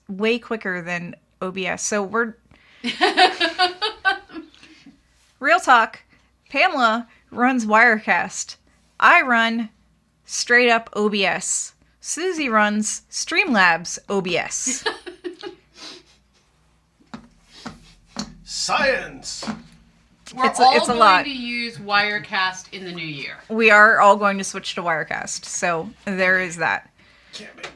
way quicker than OBS. So we're... Real talk. Pamela runs Wirecast. I run straight up OBS. Susie runs Streamlabs OBS. Science! We're all going to use Wirecast in the new year. We are all going to switch to Wirecast, so there is that.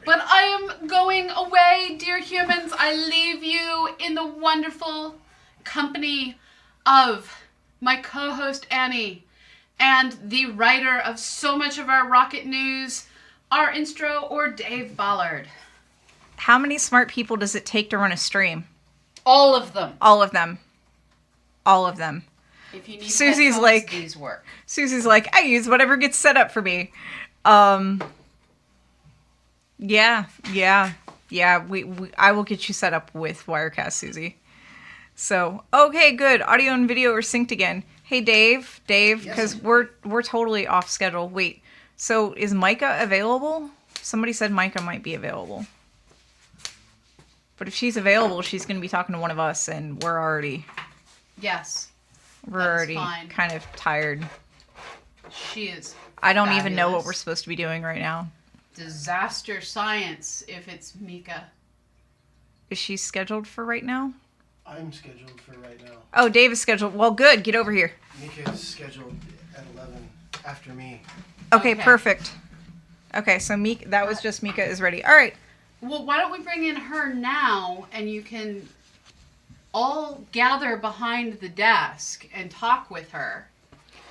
But I am going away, dear humans. I leave you in the wonderful company of my co-host Annie and the writer of so much of our rocket news, our intro, or Dave Ballard. How many smart people does it take to run a stream? All of them. All of them. All of them. If you need Susie's headphones, like, these work. Susie's like, I use whatever gets set up for me. Yeah. I will get you set up with Wirecast, Susie. So, okay, good. Audio and video are synced again. Hey, Dave, because yes, we're totally off schedule. Wait, so is Micah available? Somebody said Micah might be available. But if she's available, she's going to be talking to one of us, and we're already... Yes. We're already kind of tired. She is I don't even know what we're supposed to be doing right now. Disaster science, if it's Mika. Is she scheduled for right now? I'm scheduled for right now. Oh, Dave is scheduled. Well, good. Get over here. Mika is scheduled at 11 after me. Okay, perfect. Okay, so Mika, that was just Mika is ready. All right. Well, why don't we bring in her now, and you can all gather behind the desk and talk with her.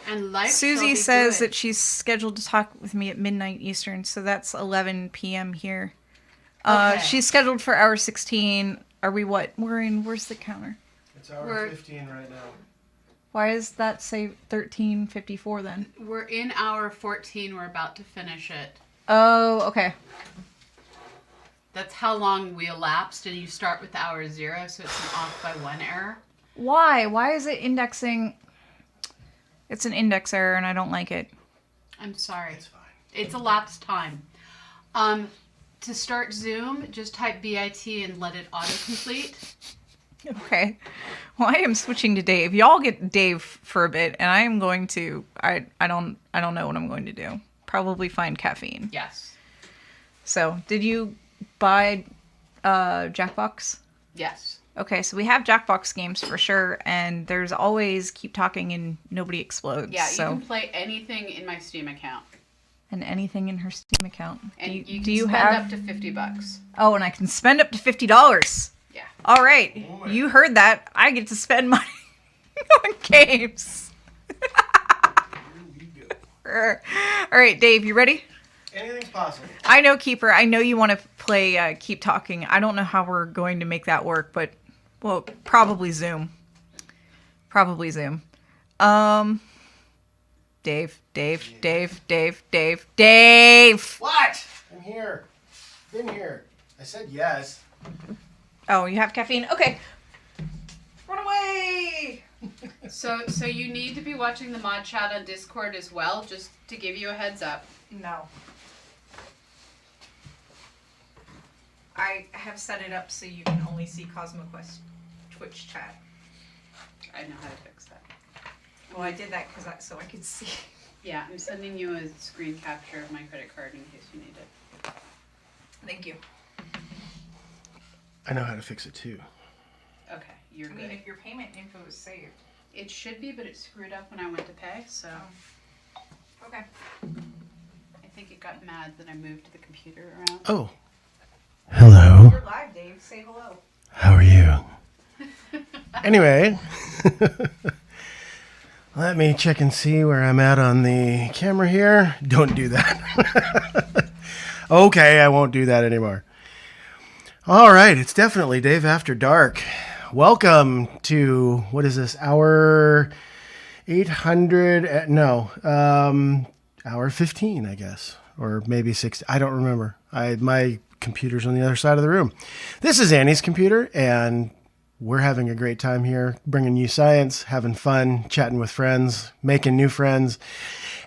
And Susie says that she's scheduled to talk with me at midnight Eastern, so that's 11 p.m. here. Okay. She's scheduled for hour 16. Are we what? Where's the counter? It's hour 15 right now. Why does that say 13:54 then? We're in hour 14. We're about to finish it. Oh, okay. That's how long we elapsed, and you start with hour 0, so it's an off by 1 error. Why? Why is it indexing? It's an index error, and I don't like it. I'm sorry. It's fine. It's elapsed time. To start Zoom, just type BIT and let it autocomplete. Okay. Well, I am switching to Dave. Y'all get Dave for a bit, and I am going to. I don't know what I'm going to do. Probably find caffeine. Yes. So, did you buy Jackbox? Yes. Okay, so we have Jackbox games for sure, and there's always Keep Talking and Nobody Explodes. Yeah, you can play anything in my Steam account. And anything in her Steam account. And you can spend up to $50. Oh, and I can spend up to $50. Yeah. All right, you heard that. I get to spend money on games. All right, Dave, you ready? Anything's possible. I know, Keeper. I know you want to play Keep Talking. I don't know how we're going to make that work, but, well, probably Zoom. Dave. What? I'm here. Been here. I said yes. Oh, you have caffeine? Okay. Run away! So you need to be watching the mod chat on Discord as well, just to give you a heads up. No. I have set it up so you can only see CosmoQuest Twitch chat. I know how to fix that. Well, I did that so I could see. Yeah, I'm sending you a screen capture of my credit card in case you need it. Thank you. I know how to fix it too. Okay, you're good. If your payment info is saved. It should be, but it screwed up when I went to pay, so. Okay. I think it got mad that I moved the computer around. Oh. Hello. You're live, Dave. Say hello. How are you? Anyway. Let me check and see where I'm at on the camera here. Don't do that. Okay, I won't do that anymore. All right, it's definitely Dave After Dark. Welcome to, what is this, hour 800, hour 15, I guess, or maybe 60, I don't remember. My computer's on the other side of the room. This is Annie's computer, and we're having a great time here, bringing you science, having fun, chatting with friends, making new friends,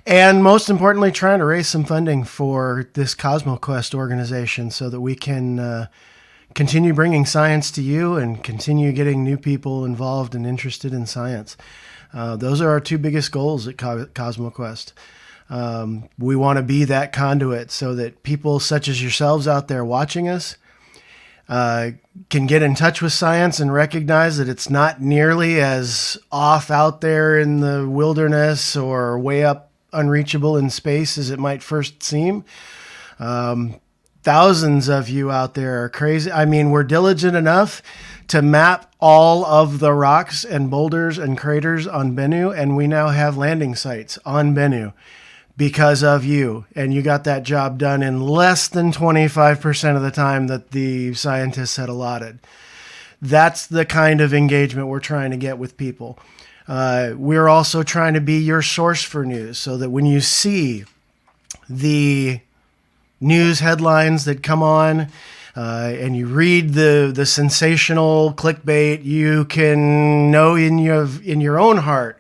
and most importantly, trying to raise some funding for this CosmoQuest organization so that we can continue bringing science to you and continue getting new people involved and interested in science. Those are our two biggest goals at CosmoQuest. We want to be that conduit so that people such as yourselves out there watching us can get in touch with science and recognize that it's not nearly as off out there in the wilderness or way up unreachable in space as it might first seem. Thousands of you out there are crazy. I mean, we're diligent enough to map all of the rocks and boulders and craters on Bennu, and we now have landing sites on Bennu because of you. And you got that job done in less than 25% of the time that the scientists had allotted. That's the kind of engagement we're trying to get with people. We're also trying to be your source for news so that when you see the news headlines that come on and you read the sensational clickbait, you can know in your own heart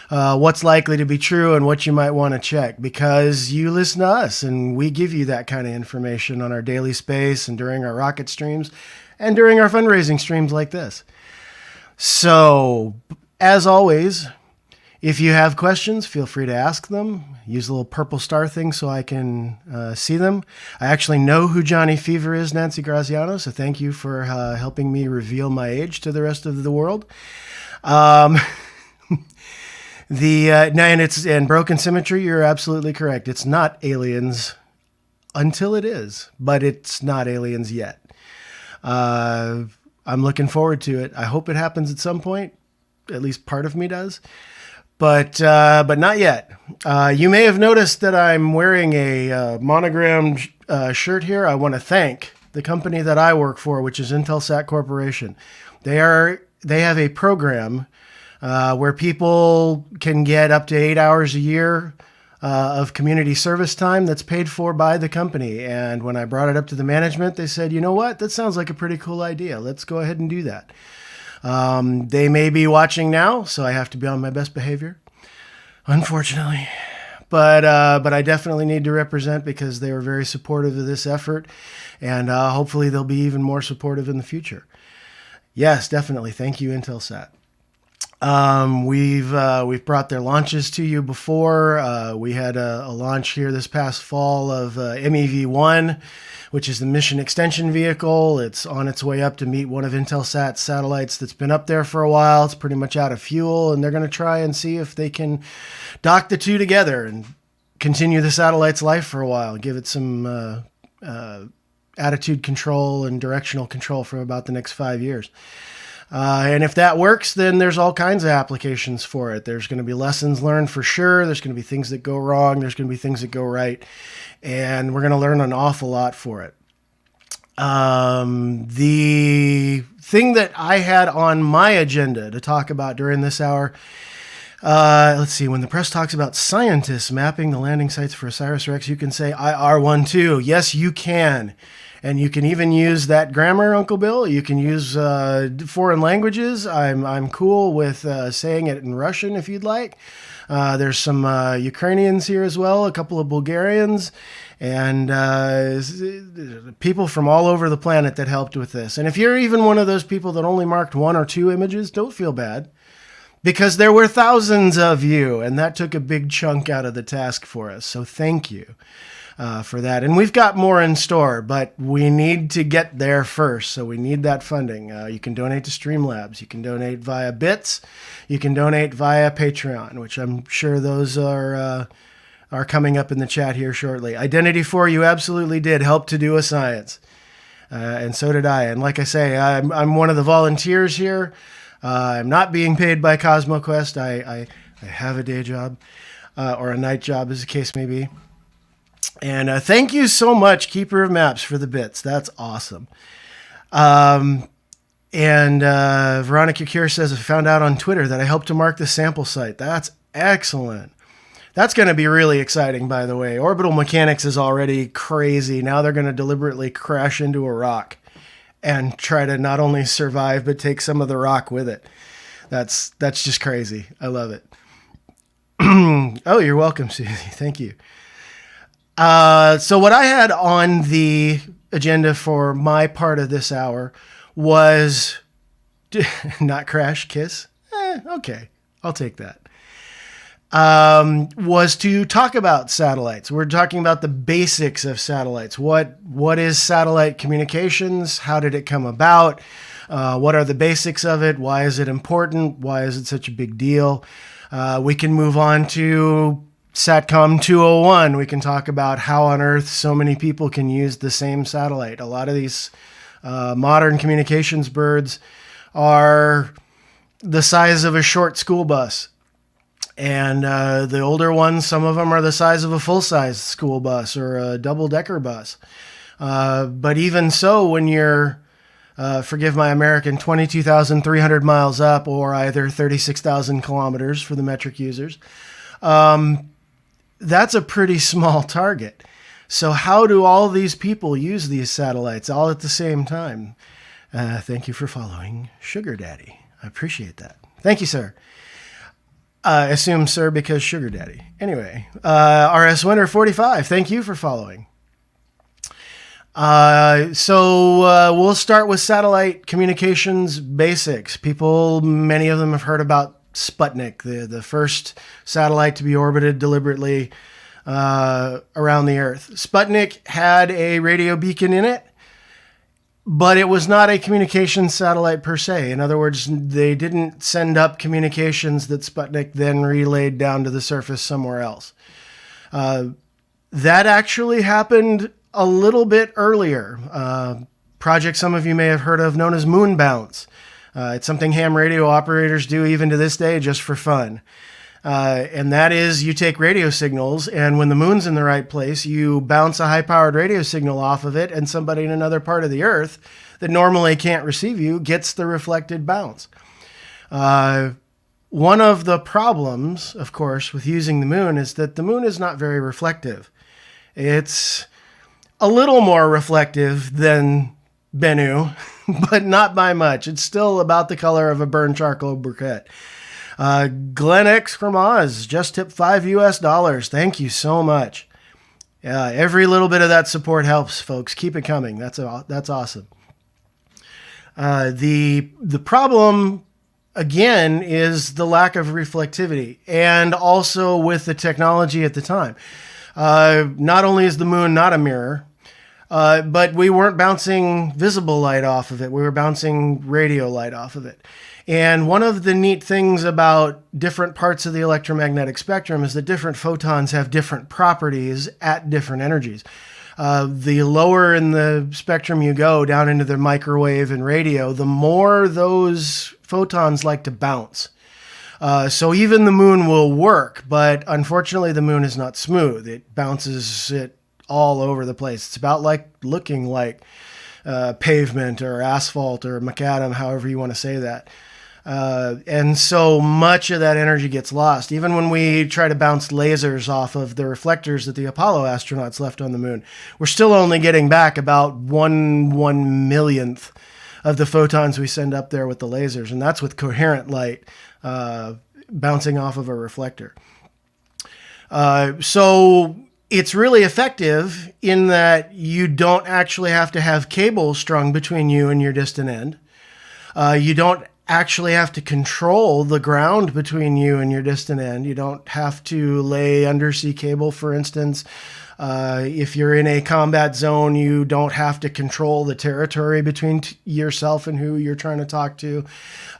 what's likely to be true and what you might want to check, because you listen to us and we give you that kind of information on our daily space and during our rocket streams and during our fundraising streams like this. So, as always, if you have questions, feel free to ask them. Use the little purple star thing so I can see them. I actually know who Johnny Fever is, Nancy Graziano, so thank you for helping me reveal my age to the rest of the world. And Broken Symmetry, you're absolutely correct. It's not aliens until it is, but it's not aliens yet. I'm looking forward to it. I hope it happens at some point. At least part of me does. But not yet. You may have noticed that I'm wearing a monogrammed shirt here. I want to thank the company that I work for, which is Intelsat Corporation. They have a program where people can get up to 8 hours a year of community service time that's paid for by the company. And when I brought it up to the management, they said, you know what? That sounds like a pretty cool idea. Let's go ahead and do that. They may be watching now, so I have to be on my best behavior, unfortunately. But I definitely need to represent because they were very supportive of this effort, and hopefully they'll be even more supportive in the future. Yes, definitely. Thank you, Intelsat. We've brought their launches to you before. We had a launch here this past fall of MEV-1, which is the mission extension vehicle. It's on its way up to meet one of Intelsat's satellites that's been up there for a while. It's pretty much out of fuel, and they're going to try and see if they can dock the two together and continue the satellite's life for a while, give it some attitude control and directional control for about the next 5 years. And if that works, then there's all kinds of applications for it. There's going to be lessons learned for sure. There's going to be things that go wrong. There's going to be things that go right. And we're going to learn an awful lot for it. The thing that I had on my agenda to talk about during this hour, let's see, when the press talks about scientists mapping the landing sites for OSIRIS-REx, you can say IR-12. Yes, you can. And you can even use that grammar, Uncle Bill. You can use foreign languages. I'm cool with saying it in Russian if you'd like. There's some Ukrainians here as well, a couple of Bulgarians, and people from all over the planet that helped with this. And if you're even one of those people that only marked 1 or 2 images, don't feel bad, because there were thousands of you, and that took a big chunk out of the task for us. So thank you. For that. And we've got more in store, but we need to get there first. So we need that funding. You can donate to Streamlabs. You can donate via Bits. You can donate via Patreon, which I'm sure those are coming up in the chat here shortly. Identity 4, you absolutely did help to do a science. And so did I. And like I say, I'm one of the volunteers here. I'm not being paid by CosmoQuest. I have a day job or a night job, as the case may be. And thank you so much, Keeper of Maps, for the bits. That's awesome. And Veronica Cure says, I found out on Twitter that I helped to mark the sample site. That's excellent. That's going to be really exciting, by the way. Orbital mechanics is already crazy. Now they're going to deliberately crash into a rock and try to not only survive, but take some of the rock with it. That's just crazy. I love it. Oh, you're welcome, Susie. Thank you. So what I had on the agenda for my part of this hour was not crash, kiss. Okay, I'll take that. Was to talk about satellites. We're talking about the basics of satellites. What is satellite communications? How did it come about? What are the basics of it? Why is it important? Why is it such a big deal? We can move on to SatCom 201. We can talk about how on Earth so many people can use the same satellite. A lot of these modern communications birds are the size of a short school bus. And the older ones, some of them are the size of a full-size school bus or a double-decker bus. But even so, when you're, forgive my American, 22,300 miles up or either 36,000 kilometers for the metric users, that's a pretty small target. So how do all these people use these satellites all at the same time? Thank you for following Sugar Daddy. I appreciate that. Thank you, sir. Assume sir because Sugar Daddy. Anyway, RS Winter 45, thank you for following. So we'll start with satellite communications basics. Many of them have heard about Sputnik, the first satellite to be orbited deliberately around the Earth. Sputnik had a radio beacon in it, but it was not a communications satellite per se. In other words, they didn't send up communications that Sputnik then relayed down to the surface somewhere else. That actually happened a little bit earlier. Project some of you may have heard of known as moon bounce. It's something ham radio operators do even to this day just for fun. And that is you take radio signals, and when the moon's in the right place, you bounce a high-powered radio signal off of it, and somebody in another part of the Earth that normally can't receive you gets the reflected bounce. One of the problems, of course, with using the moon is that the moon is not very reflective. It's a little more reflective than Bennu, but not by much. It's still about the color of a burned charcoal briquette. Glenn X from Oz just tipped $5. Thank you so much. Every little bit of that support helps, folks. Keep it coming. That's awesome. The problem, again, is the lack of reflectivity, and also with the technology at the time. Not only is the moon not a mirror, but we weren't bouncing visible light off of it. We were bouncing radio light off of it. And one of the neat things about different parts of the electromagnetic spectrum is that different photons have different properties at different energies. The lower in the spectrum you go, down into the microwave and radio, the more those photons like to bounce. So even the moon will work, but unfortunately the moon is not smooth. It bounces it all over the place. It's about like looking like pavement or asphalt or macadam, however you want to say that. And so much of that energy gets lost. Even when we try to bounce lasers off of the reflectors that the Apollo astronauts left on the moon, we're still only getting back about 1/1,000,000th of the photons we send up there with the lasers. And that's with coherent light bouncing off of a reflector. So it's really effective in that you don't actually have to have cables strung between you and your distant end. You don't actually have to control the ground between you and your distant end. You don't have to lay undersea cable, for instance. If you're in a combat zone, you don't have to control the territory between yourself and who you're trying to talk to.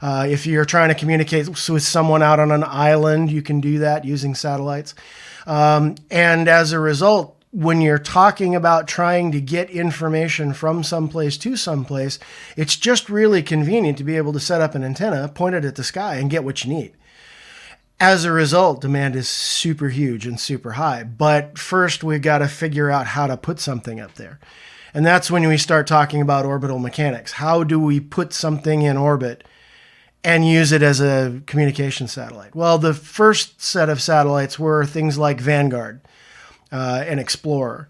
If you're trying to communicate with someone out on an island, you can do that using satellites. And as a result, when you're talking about trying to get information from someplace to someplace, it's just really convenient to be able to set up an antenna, point it at the sky, and get what you need. As a result, demand is super huge and super high. But first, we've got to figure out how to put something up there. And that's when we start talking about orbital mechanics. How do we put something in orbit and use it as a communication satellite? Well, the first set of satellites were things like Vanguard and Explorer.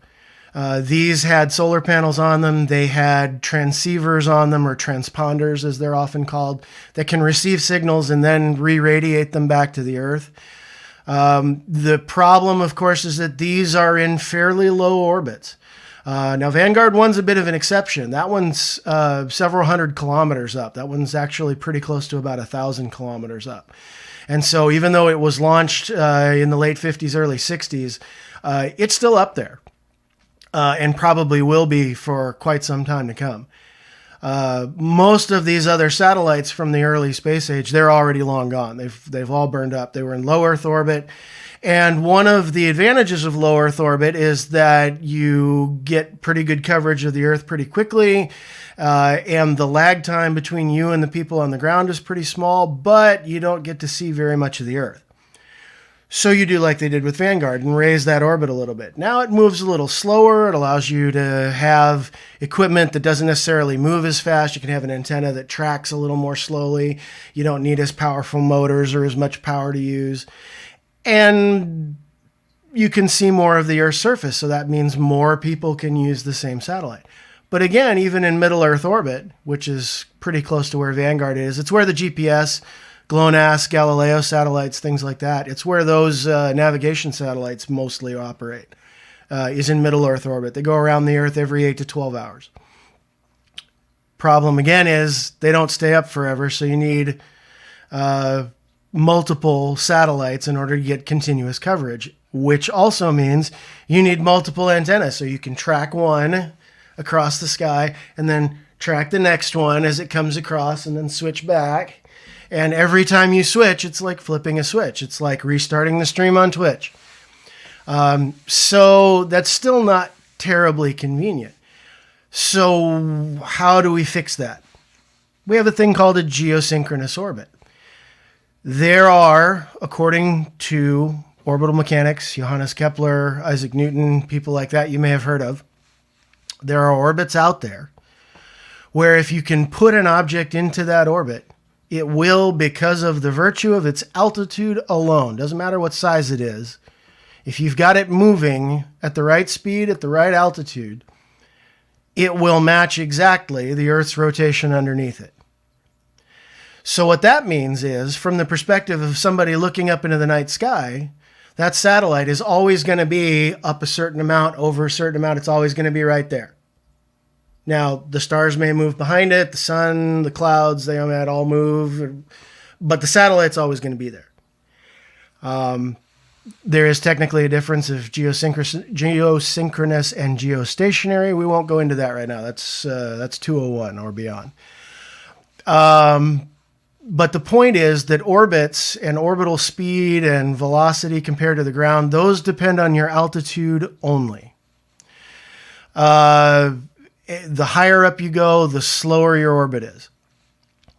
These had solar panels on them. They had transceivers on them, or transponders as they're often called, that can receive signals and then re-radiate them back to the Earth. The problem, of course, is that these are in fairly low orbits. Now, Vanguard 1's a bit of an exception. That one's several hundred kilometers up. That one's actually pretty close to about 1,000 kilometers up. And so even though it was launched in the late 50s, early 60s, it's still up there and probably will be for quite some time to come. Most of these other satellites from the early space age, they're already long gone. They've all burned up. They were in low Earth orbit. And one of the advantages of low Earth orbit is that you get pretty good coverage of the Earth pretty quickly. And the lag time between you and the people on the ground is pretty small, but you don't get to see very much of the Earth. So you do like they did with Vanguard and raise that orbit a little bit. Now it moves a little slower. It allows you to have equipment that doesn't necessarily move as fast. You can have an antenna that tracks a little more slowly. You don't need as powerful motors or as much power to use. And you can see more of the Earth's surface. So that means more people can use the same satellite. But again, even in middle Earth orbit, which is pretty close to where Vanguard is, it's where the GPS, GLONASS, Galileo satellites, things like that. It's where those navigation satellites mostly operate, is in middle Earth orbit. They go around the Earth every 8 to 12 hours. Problem again is they don't stay up forever, so you need multiple satellites in order to get continuous coverage, which also means you need multiple antennas, so you can track one across the sky and then track the next one as it comes across and then switch back. And every time you switch, it's like flipping a switch. It's like restarting the stream on Twitch. So that's still not terribly convenient. So how do we fix that? We have a thing called a geosynchronous orbit. There are, according to orbital mechanics, Johannes Kepler, Isaac Newton, people like that you may have heard of, there are orbits out there where if you can put an object into that orbit, it will, because of the virtue of its altitude alone, doesn't matter what size it is, if you've got it moving at the right speed, at the right altitude, it will match exactly the Earth's rotation underneath it. So what that means is, from the perspective of somebody looking up into the night sky, that satellite is always going to be up a certain amount, over a certain amount. It's always going to be right there. Now, the stars may move behind it, the sun, the clouds, they might all move, but the satellite's always going to be there. There is technically a difference of geosynchronous and geostationary. We won't go into that right now. That's 201 or beyond. But the point is that orbits and orbital speed and velocity compared to the ground, those depend on your altitude only. The higher up you go, the slower your orbit is.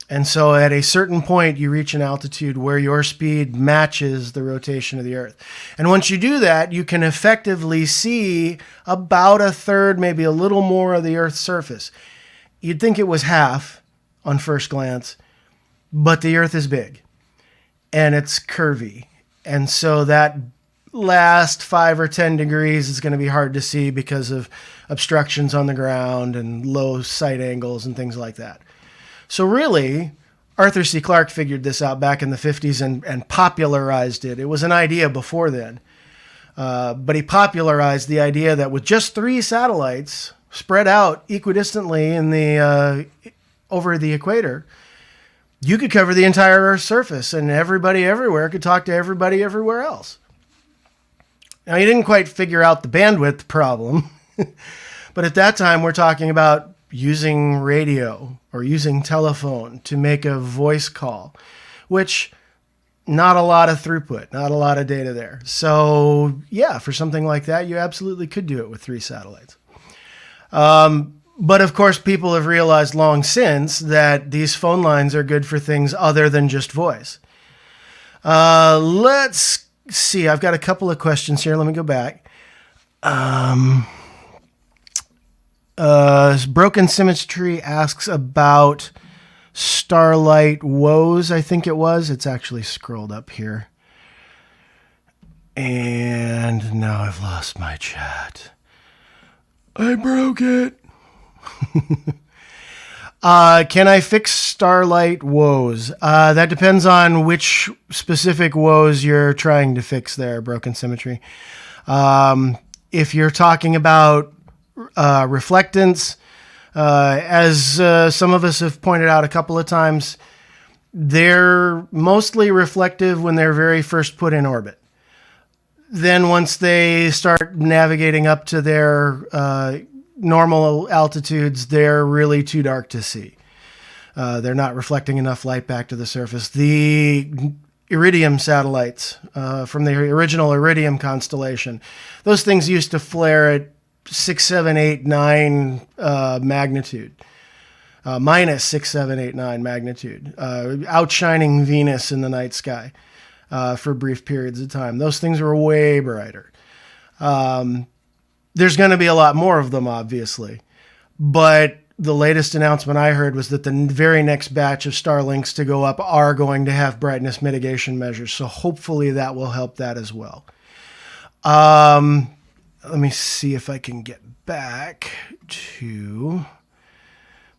And so at a certain point, you reach an altitude where your speed matches the rotation of the Earth. And once you do that, you can effectively see about a third, maybe a little more of the Earth's surface. You'd think it was half on first glance, but the Earth is big and it's curvy. And so that last 5 or 10 degrees is going to be hard to see because of obstructions on the ground and low sight angles and things like that. So really, Arthur C. Clarke figured this out back in the 50s and popularized it. It was an idea before then. But he popularized the idea that with just 3 satellites spread out equidistantly in the over the equator, you could cover the entire Earth's surface and everybody everywhere could talk to everybody everywhere else. Now, he didn't quite figure out the bandwidth problem, but at that time, we're talking about using radio or using telephone to make a voice call, which not a lot of throughput, not a lot of data there. So yeah, for something like that, you absolutely could do it with 3 satellites. But of course, people have realized long since that these phone lines are good for things other than just voice. Let's see. I've got a couple of questions here. Let me go back. Broken Symmetry asks about Starlight Woes, I think it was. It's actually scrolled up here. And now I've lost my chat. I broke it. Can I fix starlight woes? That depends on which specific woes you're trying to fix there, broken symmetry. If you're talking about reflectance, as some of us have pointed out a couple of times, they're mostly reflective when they're very first put in orbit. Then once they start navigating up to their normal altitudes, they're really too dark to see. They're not reflecting enough light back to the surface. The Iridium satellites from the original Iridium constellation, those things used to flare at 6, 7, 8, 9 magnitude. Minus 6, 7, 8, 9 magnitude, outshining Venus in the night sky for brief periods of time. Those things are way brighter. There's going to be a lot more of them, obviously. But the latest announcement I heard was that the very next batch of Starlinks to go up are going to have brightness mitigation measures. So hopefully that will help that as well. Let me see if I can get back to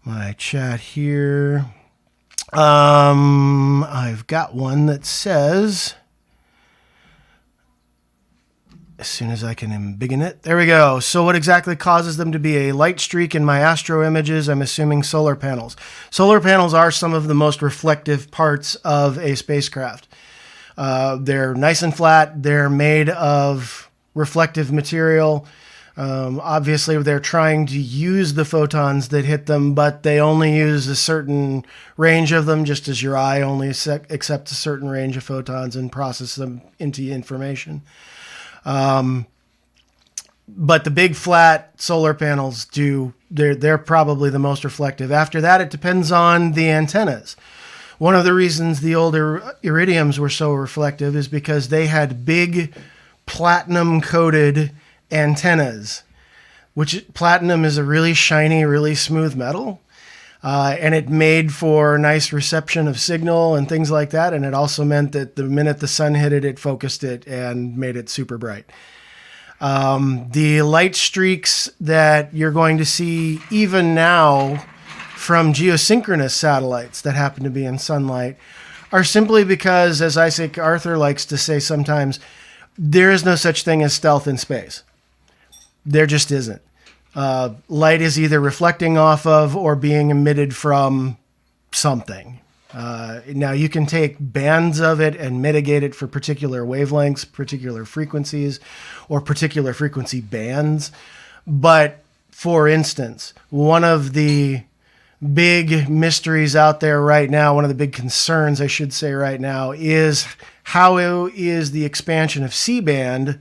my chat here. I've got one that says, as soon as I can embiggen it, there we go. So what exactly causes them to be a light streak in my astro images? I'm assuming solar panels. Solar panels are some of the most reflective parts of a spacecraft. They're nice and flat. They're made of reflective material. Obviously, they're trying to use the photons that hit them, but they only use a certain range of them, just as your eye only accepts a certain range of photons and process them into information. But the big flat solar panels they're probably the most reflective. After that, it depends on the antennas. One of the reasons the older Iridiums were so reflective is because they had big platinum-coated antennas, which platinum is a really shiny, really smooth metal. And it made for nice reception of signal and things like that. And it also meant that the minute the sun hit it, it focused it and made it super bright. The light streaks that you're going to see even now from geosynchronous satellites that happen to be in sunlight are simply because, as Isaac Arthur likes to say sometimes, there is no such thing as stealth in space. There just isn't. Light is either reflecting off of or being emitted from something. Now, you can take bands of it and mitigate it for particular wavelengths, particular frequencies, or particular frequency bands. But, for instance, one of the big mysteries out there right now, one of the big concerns, I should say right now, is how is the expansion of C-band,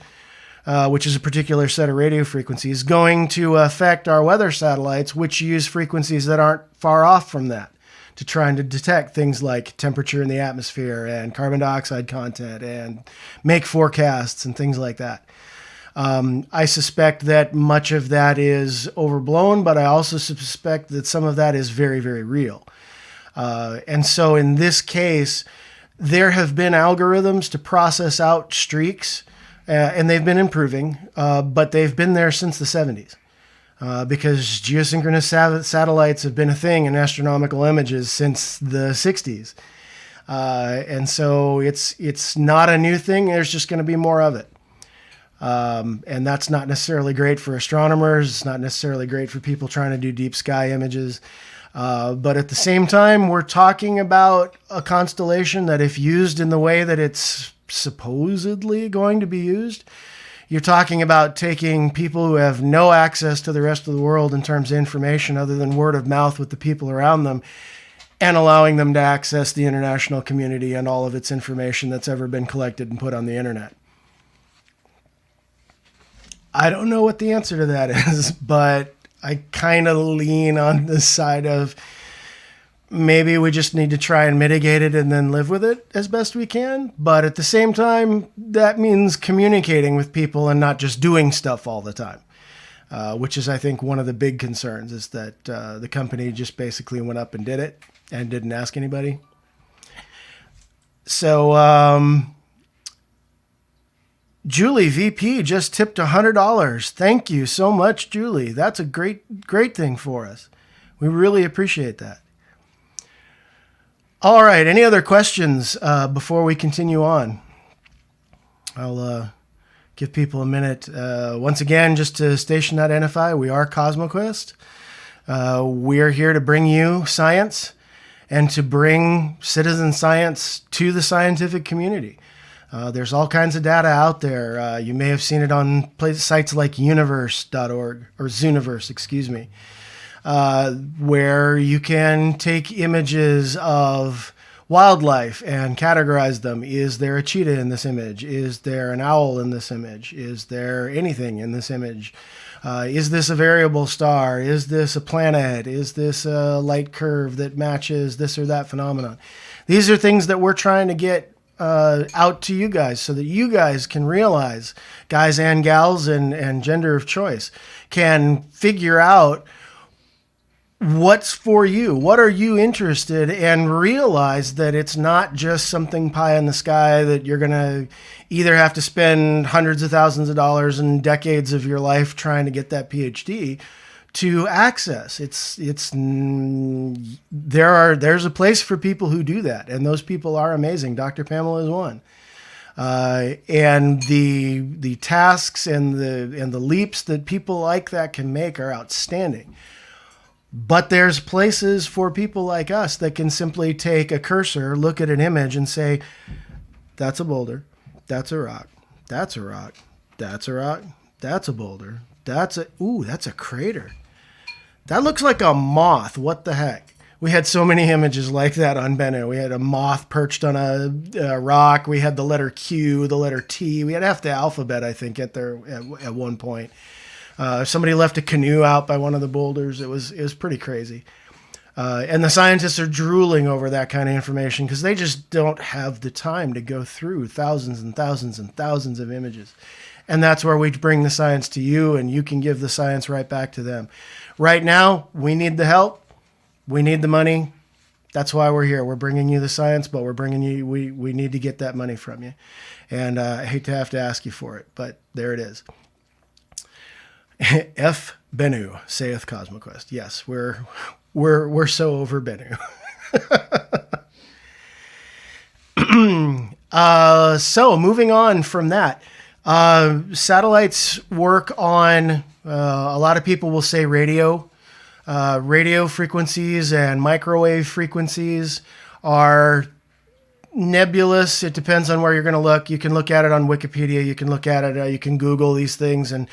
which is a particular set of radio frequencies, going to affect our weather satellites, which use frequencies that aren't far off from that, to trying to detect things like temperature in the atmosphere and carbon dioxide content and make forecasts and things like that. I suspect that much of that is overblown, but I also suspect that some of that is very, very real. And so in this case, there have been algorithms to process out streaks, and they've been improving, but they've been there since the 70s. Because geosynchronous satellites have been a thing in astronomical images since the 60s. And so it's not a new thing. There's just going to be more of it. And that's not necessarily great for astronomers. It's not necessarily great for people trying to do deep sky images. But at the same time, we're talking about a constellation that, if used in the way that it's supposedly going to be used, you're talking about taking people who have no access to the rest of the world in terms of information other than word of mouth with the people around them, and allowing them to access the international community and all of its information that's ever been collected and put on the internet. I don't know what the answer to that is, but I kind of lean on the side of maybe we just need to try and mitigate it and then live with it as best we can. But at the same time, that means communicating with people and not just doing stuff all the time, which is, I think, one of the big concerns, is that the company just basically went up and did it and didn't ask anybody. So Julie VP just tipped $100. Thank you so much, Julie. That's a great thing for us. We really appreciate that. All right. Any other questions before we continue on? I'll give people a minute. Once again, just to station identify, we are CosmoQuest. We're here to bring you science and to bring citizen science to the scientific community. There's all kinds of data out there. You may have seen it on sites like universe.org or Zooniverse, excuse me. Where you can take images of wildlife and categorize them. Is there a cheetah in this image? Is there an owl in this image? Is there anything in this image? Is this a variable star? Is this a planet? Is this a light curve that matches this or that phenomenon? These are things that we're trying to get out to you guys so that you guys can realize, guys and gals and gender of choice, can figure out what's for you, what are you interested in, and realize that it's not just something pie in the sky that you're going to either have to spend hundreds of thousands of dollars and decades of your life trying to get that PhD to access. There's a place for people who do that, and those people are amazing. Dr. Pamela is one. And the tasks and the leaps that people like that can make are outstanding. But there's places for people like us that can simply take a cursor, look at an image, and say, that's a boulder, that's a rock, that's a rock, that's a rock, that's a boulder, that's a crater. That looks like a moth. What the heck? We had so many images like that on Bennu. We had a moth perched on a rock. We had the letter Q, the letter T. We had half the alphabet, I think, at one point. Somebody left a canoe out by one of the boulders. It was pretty crazy. And the scientists are drooling over that kind of information because they just don't have the time to go through thousands and thousands and thousands of images. And that's where we bring the science to you, and you can give the science right back to them. Right now, we need the help. We need the money. That's why we're here. We're bringing you the science, but we need to get that money from you. And I hate to have to ask you for it, but there it is. F. Bennu, saith CosmoQuest. Yes, we're so over Bennu. So moving on from that, satellites work on, a lot of people will say radio frequencies and microwave frequencies are nebulous. It depends on where you're going to look. You can look at it on Wikipedia. You can look at it. You can Google these things, and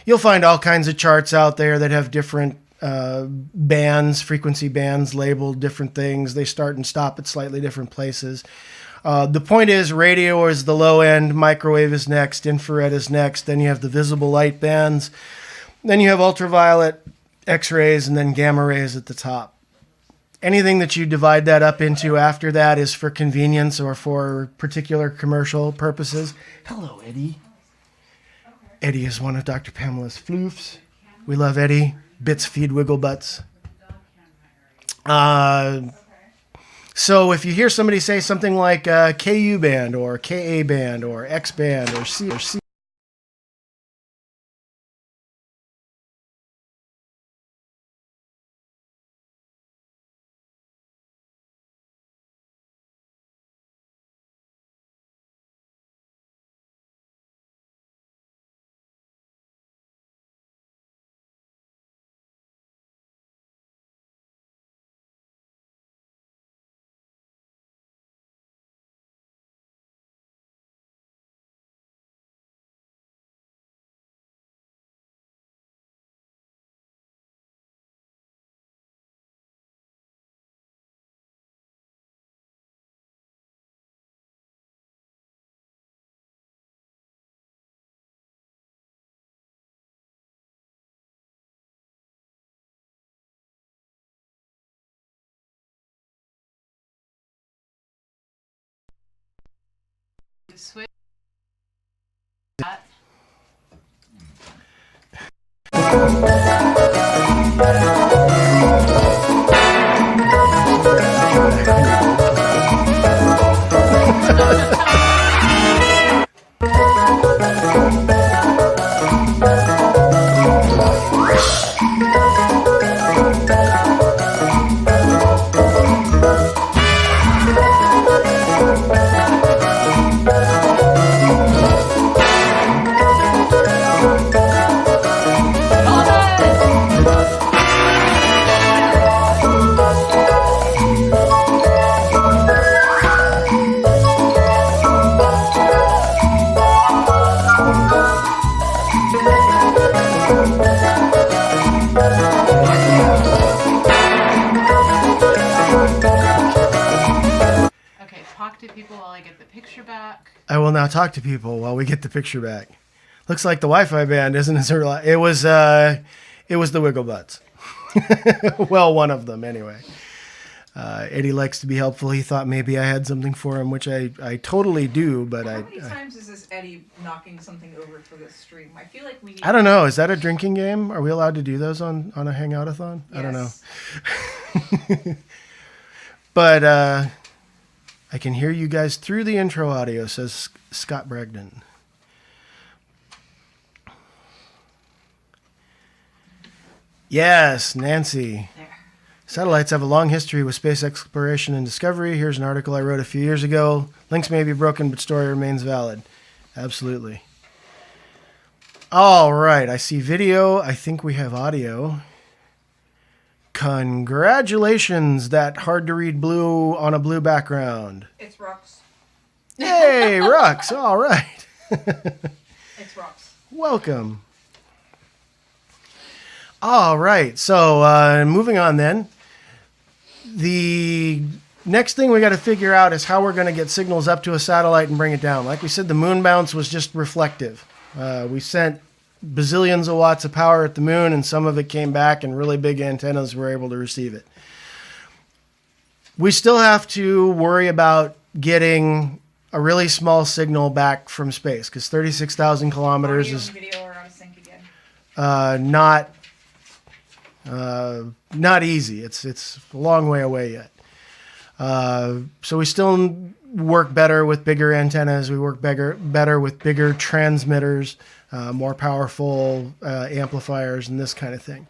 you'll find all kinds of charts out there that have different bands, frequency bands labeled different things. They start and stop at slightly different places. The point is, radio is the low end, microwave is next, infrared is next, then you have the visible light bands, then you have ultraviolet, X-rays, and then gamma rays at the top. Anything that you divide that up into after that is for convenience or for particular commercial purposes. Hello, Eddie. Eddie is one of Dr. Pamela's floofs. We love Eddie. Bits feed wiggle butts. So if you hear somebody say something like KU band or KA band or X band or C, Switch that. talk to people while I get the picture back. I will now talk to people while we get the picture back. Looks like the Wi-Fi band isn't as early. It was the Wigglebutts. Well, one of them anyway. Eddie likes to be helpful. He thought maybe I had something for him, which I totally do, but How many times is this Eddie knocking something over for this stream? I feel like we need... I don't know. Is that a drinking game? Are we allowed to do those on a hangout-a-thon? Yes. I don't know. But I can hear you guys through the intro audio, says Scott Bragdon. Yes, Nancy. There. Satellites have a long history with space exploration and discovery. Here's an article I wrote a few years ago. Links may be broken, but story remains valid. Absolutely. All right, I see video. I think we have audio. Congratulations, that hard-to-read blue on a blue background. It's Rux. Hey, Rux, all right. It's Rux. Welcome. All right, so moving on then. The next thing we got to figure out is how we're going to get signals up to a satellite and bring it down. Like we said, the moon bounce was just reflective. We sent bazillions of watts of power at the moon, and some of it came back, and really big antennas were able to receive it. We still have to worry about getting a really small signal back from space, because 36,000 kilometers Audio is and video are out of sync again. not easy. It's a long way away yet. So we still work better with bigger antennas. We work better with bigger transmitters, more powerful amplifiers, and this kind of thing.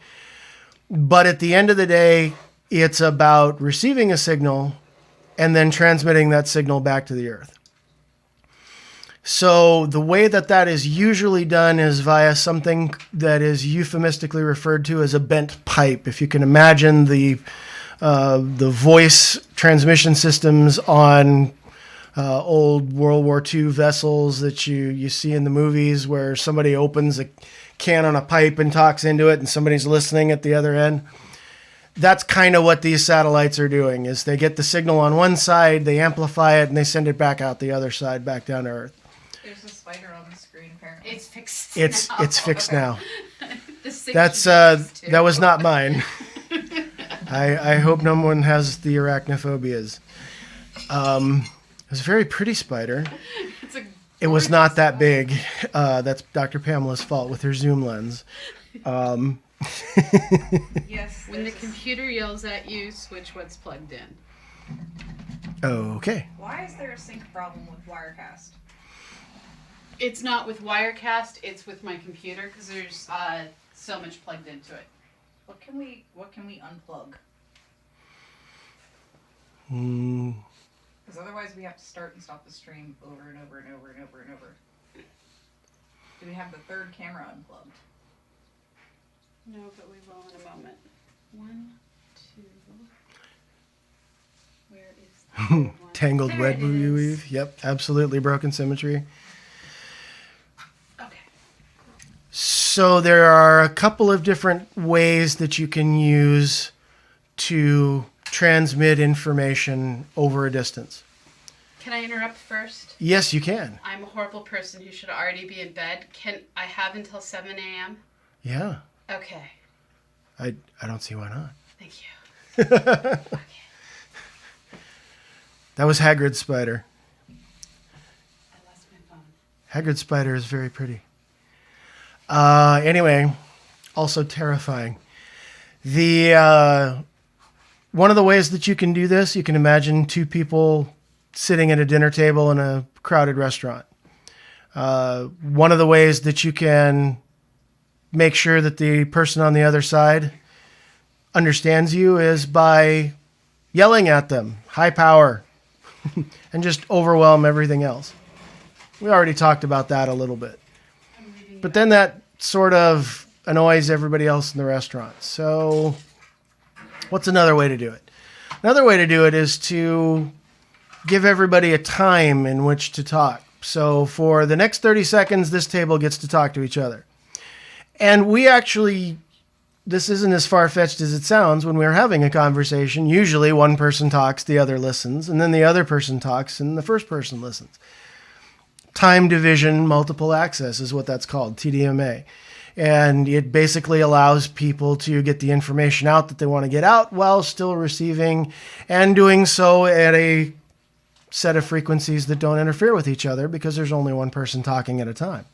But at the end of the day, it's about receiving a signal and then transmitting that signal back to the Earth. So the way that is usually done is via something that is euphemistically referred to as a bent pipe. If you can imagine the voice transmission systems on old World War II vessels that you see in the movies, where somebody opens a can on a pipe and talks into it and somebody's listening at the other end. That's kind of what these satellites are doing, is they get the signal on one side, they amplify it, and they send it back out the other side, back down to Earth. There's a spider on the screen, apparently. It's fixed. It's fixed now. The That's that was not mine. I hope no one has the arachnophobias. It was a very pretty spider. It was not that big. That's Dr. Pamela's fault with her zoom lens. Yes. When the computer yells at you, switch what's plugged in. Okay. Why is there a sync problem with Wirecast? It's not with Wirecast, it's with my computer, because there's so much plugged into it. What can we unplug? Because otherwise we have to start and stop the stream over and over and over and over and over. Do we have the third camera unplugged? No, but we will in a moment. 1, 2. Where is the third one? Tangled There web it is. weave. Yep, absolutely broken symmetry. Okay. So there are a couple of different ways that you can use to transmit information over a distance. Can I interrupt first? Yes, you can. I'm a horrible person who should already be in bed. Can I have until 7 a.m.? Yeah. Okay. I don't see why not. Thank you. Okay. That was Hagrid's spider. I lost my phone. Hagrid's spider is very pretty. Anyway, also terrifying. The one of the ways that you can do this, you can imagine two people sitting at a dinner table in a crowded restaurant. One of the ways that you can make sure that the person on the other side understands you is by yelling at them, high power, and just overwhelm everything else. We already talked about that a little bit. But then that sort of annoys everybody else in the restaurant. So what's another way to do it? Another way to do it is to give everybody a time in which to talk. So for the next 30 seconds, this table gets to talk to each other. And we actually this isn't as far-fetched as it sounds. When we're having a conversation, usually one person talks, the other listens, and then the other person talks, and the first person listens. Time division multiple access is what that's called, TDMA. And it basically allows people to get the information out that they want to get out while still receiving, and doing so at a set of frequencies that don't interfere with each other, because there's only one person talking at a time.